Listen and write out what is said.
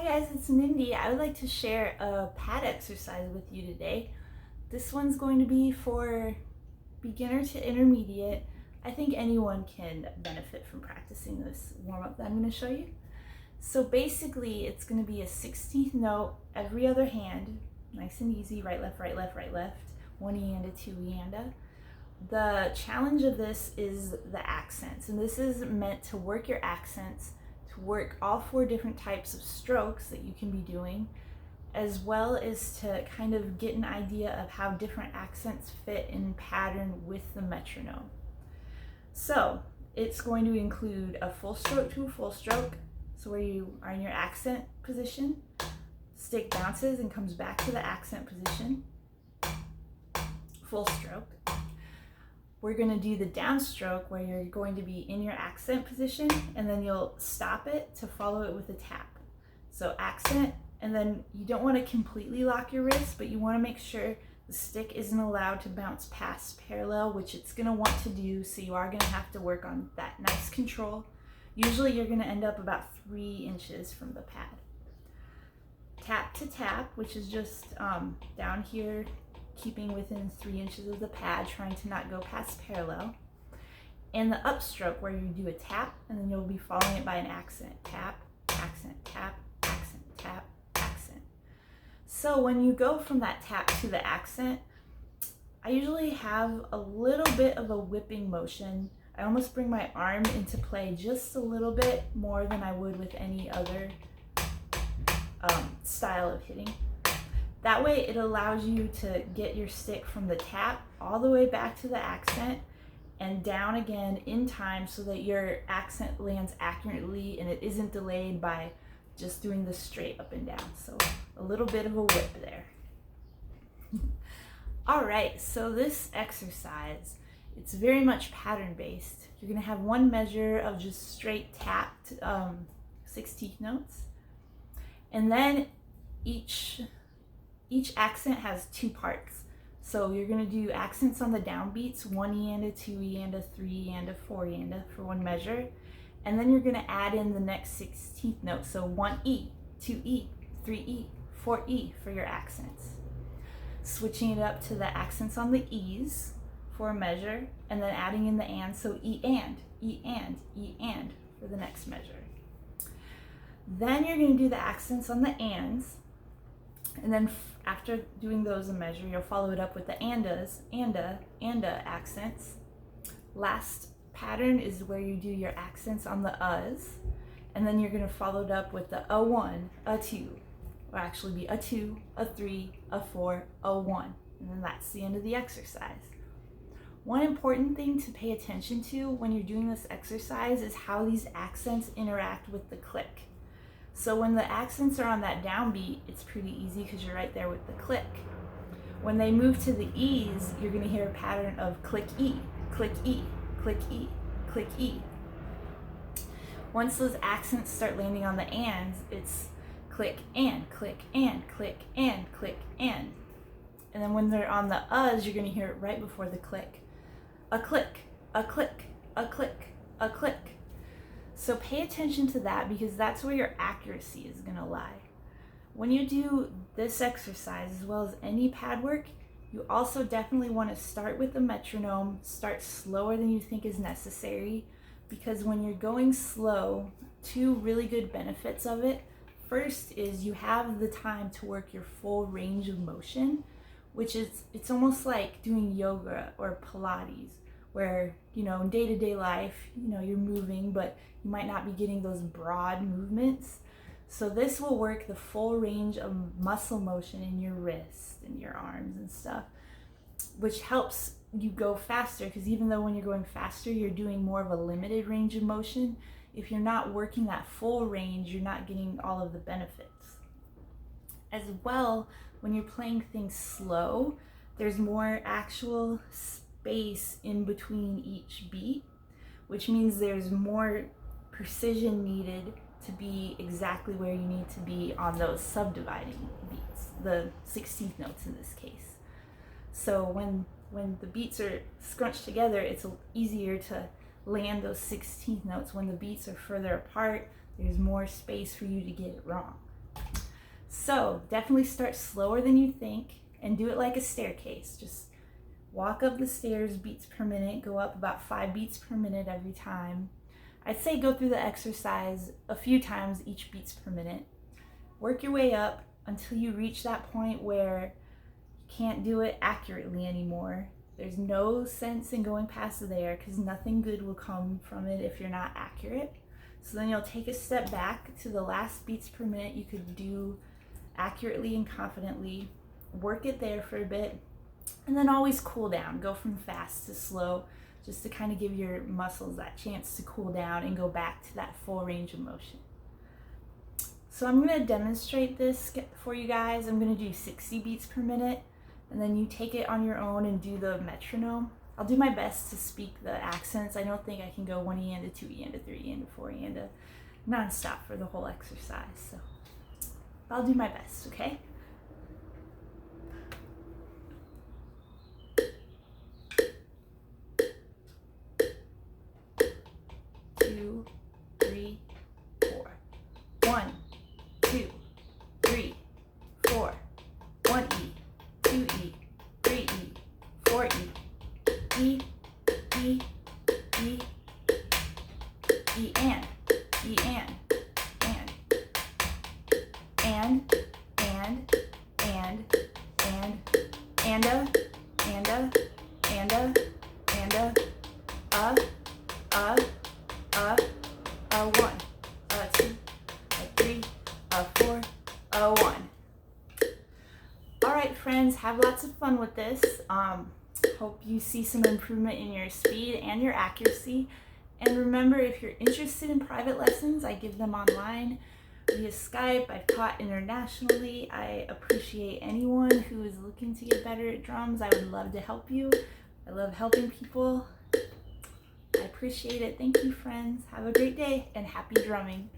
Hi guys, it's Mindee. I would like to share a pad exercise with you today. This one's going to be for beginner to intermediate. I think anyone can benefit from practicing this warm-up that I'm going to show you. So basically it's going to be a 16th note every other hand, nice and easy, right, left, right, left, right, left, one eanda, two eanda. The challenge of this is the accents, and this is meant to work your accents, to work all four different types of strokes that you can be doing, as well as to kind of get an idea of how different accents fit in pattern with the metronome. So it's going to include a full stroke to a full stroke, so where you are in your accent position, stick bounces and comes back to the accent position, full stroke. We're going to do the downstroke where you're going to be in your accent position and then you'll stop it to follow it with a tap. So accent, and then you don't want to completely lock your wrist, but you want to make sure the stick isn't allowed to bounce past parallel, which it's going to want to do, so you are going to have to work on that nice control. Usually you're going to end up about 3 inches from the pad. Tap to tap, which is just down here, keeping within 3 inches of the pad, trying to not go past parallel. And the upstroke where you do a tap and then you'll be following it by an accent. Tap, accent, tap, accent, tap, accent. So when you go from that tap to the accent, I usually have a little bit of a whipping motion. I almost bring my arm into play just a little bit more than I would with any other style of hitting. That way it allows you to get your stick from the tap all the way back to the accent and down again in time so that your accent lands accurately and it isn't delayed by just doing the straight up and down. So a little bit of a whip there. All right, so this exercise, it's very much pattern based. You're gonna have one measure of just straight tapped 16th notes. And then each accent has 2 parts. So you're going to do accents on the downbeats, 1 eanda, 2 eanda, 3 eanda, 4 eanda for one measure. And then you're going to add in the next 16th note. So 1 E, 2 E, 3 E, 4 E for your accents. Switching it up to the accents on the E's for a measure, and then adding in the and, so E and, E and, E and for the next measure. Then you're going to do the accents on the ands. And then after doing those a measure, you'll follow it up with the andas, anda, anda accents. Last pattern is where you do your accents on the uhs. And then you're going to follow it up with the a1, a2. Or actually be a 2, a 3, a 4, a 1. And then that's the end of the exercise. One important thing to pay attention to when you're doing this exercise is how these accents interact with the click. So when the accents are on that downbeat, it's pretty easy because you're right there with the click. When they move to the E's, you're going to hear a pattern of click E, click E, click E, click E. Once those accents start landing on the ands, it's click and, click and, click and, click and. And then when they're on the uhs, you're going to hear it right before the click. A click, a click, a click, a click. So pay attention to that because that's where your accuracy is going to lie. When you do this exercise, as well as any pad work, you also definitely want to start with the metronome, start slower than you think is necessary, because when you're going slow, 2 really good benefits of it. First is you have the time to work your full range of motion, which is, it's almost like doing yoga or Pilates, where, you know, in day-to-day life, you know, you're moving, but you might not be getting those broad movements. So this will work the full range of muscle motion in your wrists and your arms and stuff, which helps you go faster, because even though when you're going faster, you're doing more of a limited range of motion, if you're not working that full range, you're not getting all of the benefits. As well, when you're playing things slow, there's more actual space in between each beat, which means there's more precision needed to be exactly where you need to be on those subdividing beats, the 16th notes in this case. So when the beats are scrunched together, it's easier to land those 16th notes. When the beats are further apart, there's more space for you to get it wrong. So definitely start slower than you think and do it like a staircase. Just walk up the stairs beats per minute, go up about 5 beats per minute every time. I'd say go through the exercise a few times each beats per minute. Work your way up until you reach that point where you can't do it accurately anymore. There's no sense in going past there because nothing good will come from it if you're not accurate. So then you'll take a step back to the last beats per minute you could do accurately and confidently. Work it there for a bit, and then always cool down. Go from fast to slow, just to kind of give your muscles that chance to cool down and go back to that full range of motion. So I'm going to demonstrate this for you guys. I'm going to do 60 beats per minute, and then you take it on your own and do the metronome. I'll do my best to speak the accents. I don't think I can go 1 E and a 2 E and a 3 E and a 4 E and a non-stop for the whole exercise. So I'll do my best, okay? 2, 3, 4. 1, 2, 3, 4. 1 E, 2 E, 3 E, 4 E. E, E, E, E and, E and, and, and, and, and, and a, and a, and a, and a, 1, 2, 3, 4, 1. All right, friends, have lots of fun with this. Hope you see some improvement in your speed and your accuracy. And remember, if you're interested in private lessons, I give them online via Skype. I've taught internationally. I appreciate anyone who is looking to get better at drums. I would love to help you. I love helping people. I appreciate it. Thank you, friends. Have a great day and happy drumming.